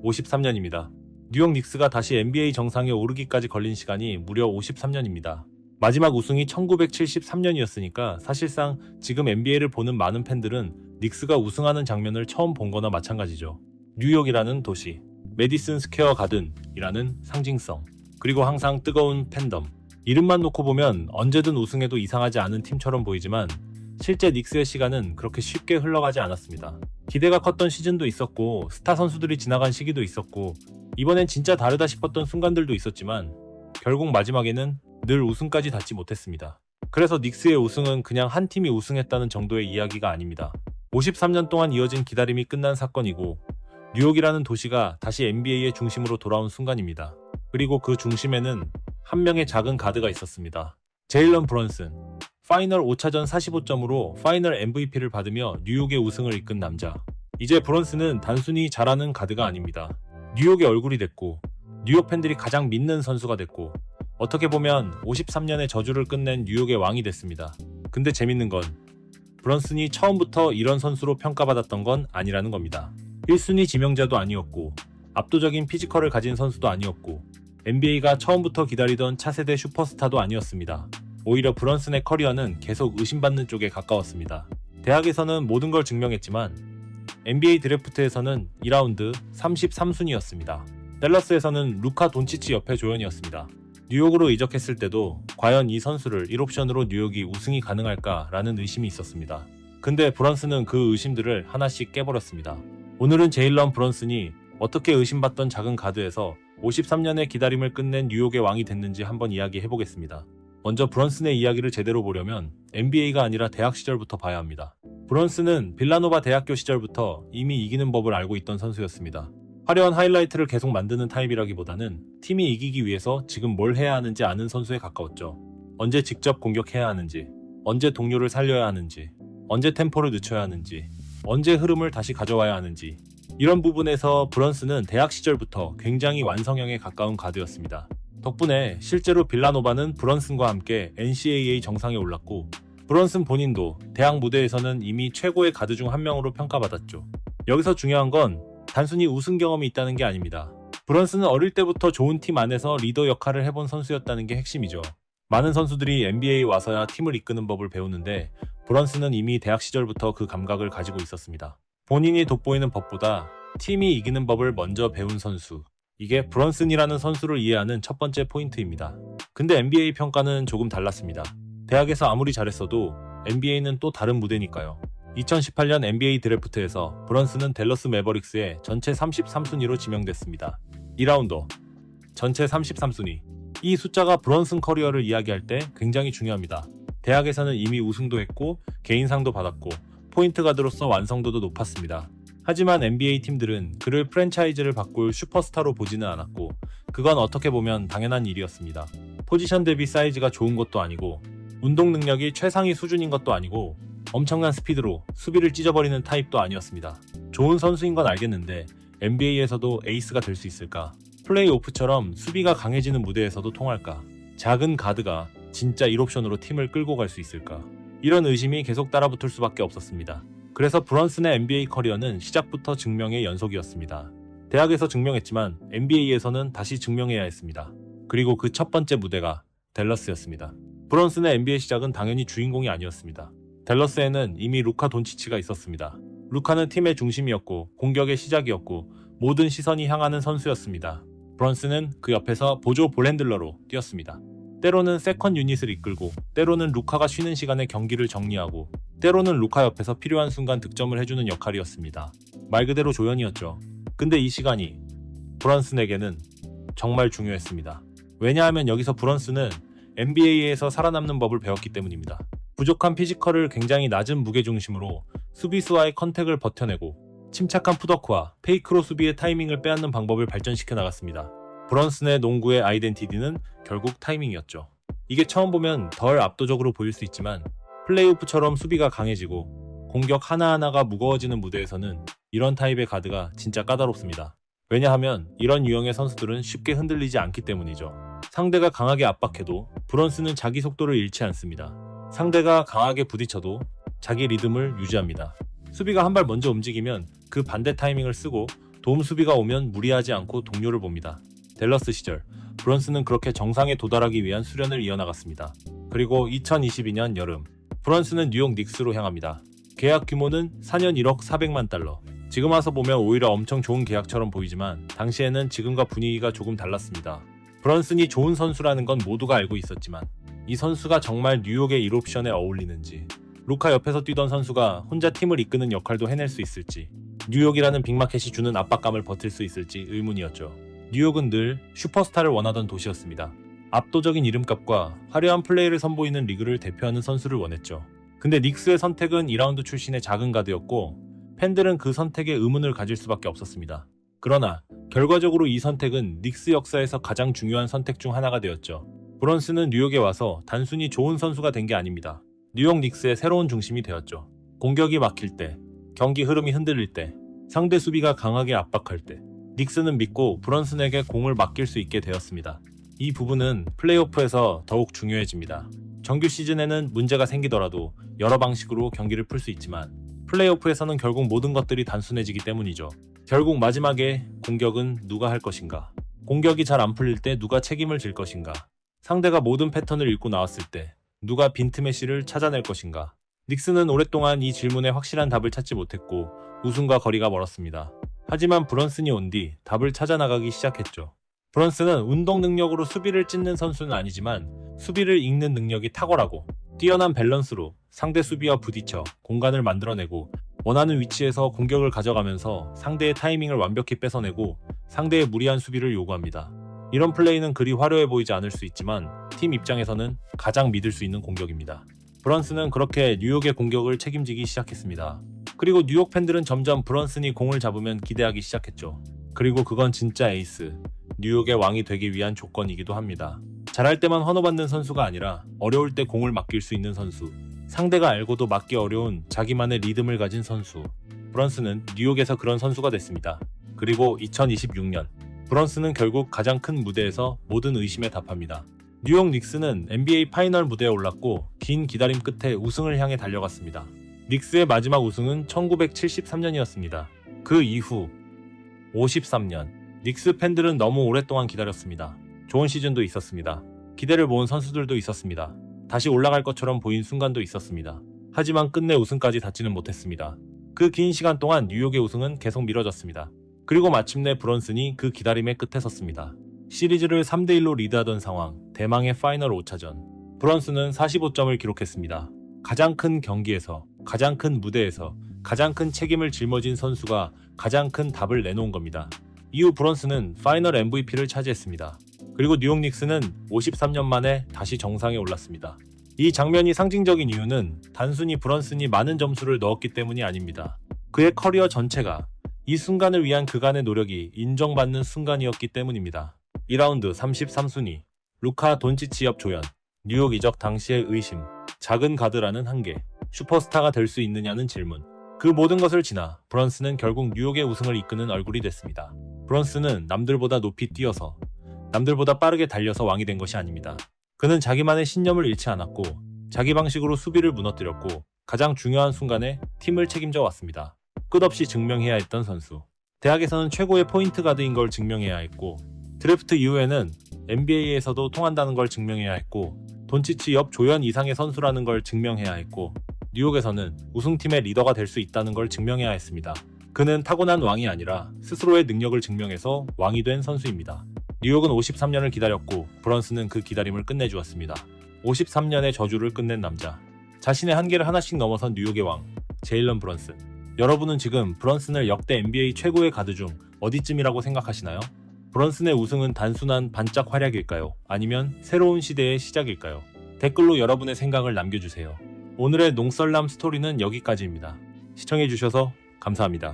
53년입니다. 뉴욕 닉스가 다시 NBA 정상에 오르기까지 걸린 시간이 무려 53년입니다. 마지막 우승이 1973년이었으니까 사실상 지금 NBA를 보는 많은 팬들은 닉스가 우승하는 장면을 처음 본 거나 마찬가지죠. 뉴욕이라는 도시, 메디슨 스퀘어 가든이라는 상징성, 그리고 항상 뜨거운 팬덤. 이름만 놓고 보면 언제든 우승해도 이상하지 않은 팀처럼 보이지만 실제 닉스의 시간은 그렇게 쉽게 흘러가지 않았습니다. 기대가 컸던 시즌도 있었고 스타 선수들이 지나간 시기도 있었고 이번엔 진짜 다르다 싶었던 순간들도 있었지만 결국 마지막에는 늘 우승까지 닿지 못했습니다. 그래서 닉스의 우승은 그냥 한 팀이 우승했다는 정도의 이야기가 아닙니다. 53년 동안 이어진 기다림이 끝난 사건이고 뉴욕이라는 도시가 다시 NBA의 중심으로 돌아온 순간입니다. 그리고 그 중심에는 한 명의 작은 가드가 있었습니다. 제일런 브런슨. 파이널 5차전 45점으로 파이널 MVP를 받으며 뉴욕의 우승을 이끈 남자. 이제 브런슨은 단순히 잘하는 가드가 아닙니다. 뉴욕의 얼굴이 됐고 뉴욕 팬들이 가장 믿는 선수가 됐고 어떻게 보면 53년의 저주를 끝낸 뉴욕의 왕이 됐습니다. 근데 재밌는 건 브런슨이 처음부터 이런 선수로 평가받았던 건 아니라는 겁니다. 1순위 지명자도 아니었고 압도적인 피지컬을 가진 선수도 아니었고 NBA가 처음부터 기다리던 차세대 슈퍼스타도 아니었습니다. 오히려 브런슨의 커리어는 계속 의심받는 쪽에 가까웠습니다. 대학에서는 모든 걸 증명했지만 NBA 드래프트에서는 2라운드 33순위였습니다. 댈러스에서는 루카 돈치치 옆에 조연이었습니다. 뉴욕으로 이적했을 때도 과연 이 선수를 1옵션으로 뉴욕이 우승이 가능할까라는 의심이 있었습니다. 근데 브런슨은 그 의심들을 하나씩 깨버렸습니다. 오늘은 제일런 브런슨이 어떻게 의심받던 작은 가드에서 53년의 기다림을 끝낸 뉴욕의 왕이 됐는지 한번 이야기해보겠습니다. 먼저 브런슨의 이야기를 제대로 보려면 NBA가 아니라 대학 시절부터 봐야 합니다. 브런슨은 빌라노바 대학교 시절부터 이미 이기는 법을 알고 있던 선수였습니다. 화려한 하이라이트를 계속 만드는 타입이라기보다는 팀이 이기기 위해서 지금 뭘 해야 하는지 아는 선수에 가까웠죠. 언제 직접 공격해야 하는지, 언제 동료를 살려야 하는지, 언제 템포를 늦춰야 하는지, 언제 흐름을 다시 가져와야 하는지. 이런 부분에서 브런슨은 대학 시절부터 굉장히 완성형에 가까운 가드였습니다. 덕분에 실제로 빌라노바는 브런슨과 함께 NCAA 정상에 올랐고 브런슨 본인도 대학 무대에서는 이미 최고의 가드 중 한 명으로 평가받았죠. 여기서 중요한 건 단순히 우승 경험이 있다는 게 아닙니다. 브런슨은 어릴 때부터 좋은 팀 안에서 리더 역할을 해본 선수였다는 게 핵심이죠. 많은 선수들이 NBA에 와서야 팀을 이끄는 법을 배우는데 브런슨은 이미 대학 시절부터 그 감각을 가지고 있었습니다. 본인이 돋보이는 법보다 팀이 이기는 법을 먼저 배운 선수. 이게 브런슨이라는 선수를 이해하는 첫 번째 포인트입니다. 근데 NBA 평가는 조금 달랐습니다. 대학에서 아무리 잘했어도 NBA는 또 다른 무대니까요. 2018년 NBA 드래프트에서 브런슨은 댈러스 매버릭스에 전체 33순위로 지명됐습니다. 2라운더, 전체 33순위. 이 숫자가 브런슨 커리어를 이야기할 때 굉장히 중요합니다. 대학에서는 이미 우승도 했고 개인상도 받았고 포인트 가드로서 완성도도 높았습니다. 하지만 NBA 팀들은 그를 프랜차이즈를 바꿀 슈퍼스타로 보지는 않았고 그건 어떻게 보면 당연한 일이었습니다. 포지션 대비 사이즈가 좋은 것도 아니고 운동 능력이 최상위 수준인 것도 아니고 엄청난 스피드로 수비를 찢어버리는 타입도 아니었습니다. 좋은 선수인 건 알겠는데 NBA에서도 에이스가 될 수 있을까? 플레이오프처럼 수비가 강해지는 무대에서도 통할까? 작은 가드가 진짜 1옵션으로 팀을 끌고 갈 수 있을까? 이런 의심이 계속 따라붙을 수밖에 없었습니다. 그래서 브런슨의 NBA 커리어는 시작부터 증명의 연속이었습니다. 대학에서 증명했지만 NBA에서는 다시 증명해야 했습니다. 그리고 그 첫 번째 무대가 댈러스였습니다. 브런슨의 NBA 시작은 당연히 주인공이 아니었습니다. 댈러스에는 이미 루카 돈치치가 있었습니다. 루카는 팀의 중심이었고 공격의 시작이었고 모든 시선이 향하는 선수였습니다. 브런슨은 그 옆에서 보조 볼핸들러로 뛰었습니다. 때로는 세컨 유닛을 이끌고 때로는 루카가 쉬는 시간에 경기를 정리하고 때로는 루카 옆에서 필요한 순간 득점을 해주는 역할이었습니다. 말 그대로 조연이었죠. 근데 이 시간이 브런슨에게는 정말 중요했습니다. 왜냐하면 여기서 브런슨은 NBA에서 살아남는 법을 배웠기 때문입니다. 부족한 피지컬을 굉장히 낮은 무게중심으로 수비수와의 컨택을 버텨내고 침착한 풋워크와 페이크로 수비의 타이밍을 빼앗는 방법을 발전시켜 나갔습니다. 브런슨의 농구의 아이덴티티는 결국 타이밍이었죠. 이게 처음 보면 덜 압도적으로 보일 수 있지만 플레이오프처럼 수비가 강해지고 공격 하나하나가 무거워지는 무대에서는 이런 타입의 가드가 진짜 까다롭습니다. 왜냐하면 이런 유형의 선수들은 쉽게 흔들리지 않기 때문이죠. 상대가 강하게 압박해도 브런슨은 자기 속도를 잃지 않습니다. 상대가 강하게 부딪혀도 자기 리듬을 유지합니다. 수비가 한 발 먼저 움직이면 그 반대 타이밍을 쓰고 도움 수비가 오면 무리하지 않고 동료를 봅니다. 댈러스 시절 브런슨은 그렇게 정상에 도달하기 위한 수련을 이어나갔습니다. 그리고 2022년 여름 브런슨은 뉴욕 닉스로 향합니다. 계약 규모는 4년 1억 400만 달러. 지금 와서 보면 오히려 엄청 좋은 계약처럼 보이지만 당시에는 지금과 분위기가 조금 달랐습니다. 브런슨이 좋은 선수라는 건 모두가 알고 있었지만 이 선수가 정말 뉴욕의 1옵션에 어울리는지, 루카 옆에서 뛰던 선수가 혼자 팀을 이끄는 역할도 해낼 수 있을지, 뉴욕이라는 빅마켓이 주는 압박감을 버틸 수 있을지 의문이었죠. 뉴욕은 늘 슈퍼스타를 원하던 도시였습니다. 압도적인 이름값과 화려한 플레이를 선보이는 리그를 대표하는 선수를 원했죠. 근데 닉스의 선택은 2라운드 출신의 작은 가드였고 팬들은 그 선택에 의문을 가질 수밖에 없었습니다. 그러나 결과적으로 이 선택은 닉스 역사에서 가장 중요한 선택 중 하나가 되었죠. 브런슨은 뉴욕에 와서 단순히 좋은 선수가 된 게 아닙니다. 뉴욕 닉스의 새로운 중심이 되었죠. 공격이 막힐 때, 경기 흐름이 흔들릴 때, 상대 수비가 강하게 압박할 때 닉스는 믿고 브런슨에게 공을 맡길 수 있게 되었습니다. 이 부분은 플레이오프에서 더욱 중요해집니다. 정규 시즌에는 문제가 생기더라도 여러 방식으로 경기를 풀 수 있지만 플레이오프에서는 결국 모든 것들이 단순해지기 때문이죠. 결국 마지막에 공격은 누가 할 것인가? 공격이 잘 안 풀릴 때 누가 책임을 질 것인가? 상대가 모든 패턴을 읽고 나왔을 때 누가 빈틈의 씨를 찾아낼 것인가? 닉스는 오랫동안 이 질문에 확실한 답을 찾지 못했고 우승과 거리가 멀었습니다. 하지만 브런슨이 온 뒤 답을 찾아 나가기 시작했죠. 브런슨은 운동 능력으로 수비를 찢는 선수는 아니지만 수비를 읽는 능력이 탁월하고 뛰어난 밸런스로 상대 수비와 부딪혀 공간을 만들어내고 원하는 위치에서 공격을 가져가면서 상대의 타이밍을 완벽히 뺏어내고 상대의 무리한 수비를 요구합니다. 이런 플레이는 그리 화려해 보이지 않을 수 있지만 팀 입장에서는 가장 믿을 수 있는 공격입니다. 브런슨은 그렇게 뉴욕의 공격을 책임지기 시작했습니다. 그리고 뉴욕 팬들은 점점 브런슨이 공을 잡으면 기대하기 시작했죠. 그리고 그건 진짜 에이스, 뉴욕의 왕이 되기 위한 조건이기도 합니다. 잘할 때만 환호받는 선수가 아니라 어려울 때 공을 맡길 수 있는 선수, 상대가 알고도 막기 어려운 자기만의 리듬을 가진 선수. 브런슨은 뉴욕에서 그런 선수가 됐습니다. 그리고 2026년 브런슨은 결국 가장 큰 무대에서 모든 의심에 답합니다. 뉴욕 닉스는 NBA 파이널 무대에 올랐고 긴 기다림 끝에 우승을 향해 달려갔습니다. 닉스의 마지막 우승은 1973년이었습니다. 그 이후 53년 닉스 팬들은 너무 오랫동안 기다렸습니다. 좋은 시즌도 있었습니다. 기대를 모은 선수들도 있었습니다. 다시 올라갈 것처럼 보인 순간도 있었습니다. 하지만 끝내 우승까지 닿지는 못했습니다. 그 긴 시간 동안 뉴욕의 우승은 계속 미뤄졌습니다. 그리고 마침내 브런슨이 그 기다림의 끝에 섰습니다. 시리즈를 3대1로 리드하던 상황, 대망의 파이널 5차전. 브런슨은 45점을 기록했습니다. 가장 큰 경기에서, 가장 큰 무대에서, 가장 큰 책임을 짊어진 선수가 가장 큰 답을 내놓은 겁니다. 이후 브런슨은 파이널 MVP를 차지했습니다. 그리고 뉴욕 닉스는 53년 만에 다시 정상에 올랐습니다. 이 장면이 상징적인 이유는 단순히 브런슨이 많은 점수를 넣었기 때문이 아닙니다. 그의 커리어 전체가 이 순간을 위한 그간의 노력이 인정받는 순간이었기 때문입니다. 2라운드 33순위, 루카 돈치치 옆 조연, 뉴욕 이적 당시의 의심, 작은 가드라는 한계, 슈퍼스타가 될 수 있느냐는 질문. 그 모든 것을 지나 브런슨은 결국 뉴욕의 우승을 이끄는 얼굴이 됐습니다. 브런슨은 남들보다 높이 뛰어서, 남들보다 빠르게 달려서 왕이 된 것이 아닙니다. 그는 자기만의 신념을 잃지 않았고 자기 방식으로 수비를 무너뜨렸고 가장 중요한 순간에 팀을 책임져 왔습니다. 끝없이 증명해야 했던 선수. 대학에서는 최고의 포인트 가드인 걸 증명해야 했고 드래프트 이후에는 NBA에서도 통한다는 걸 증명해야 했고 돈치치 옆 조연 이상의 선수라는 걸 증명해야 했고 뉴욕에서는 우승팀의 리더가 될 수 있다는 걸 증명해야 했습니다. 그는 타고난 왕이 아니라 스스로의 능력을 증명해서 왕이 된 선수입니다. 뉴욕은 53년을 기다렸고 브런슨은 그 기다림을 끝내주었습니다. 53년의 저주를 끝낸 남자. 자신의 한계를 하나씩 넘어선 뉴욕의 왕, 제일런 브런슨. 여러분은 지금 브런슨을 역대 NBA 최고의 가드 중 어디쯤이라고 생각하시나요? 브런슨의 우승은 단순한 반짝 활약일까요? 아니면 새로운 시대의 시작일까요? 댓글로 여러분의 생각을 남겨주세요. 오늘의 농썰남 스토리는 여기까지입니다. 시청해주셔서 감사합니다.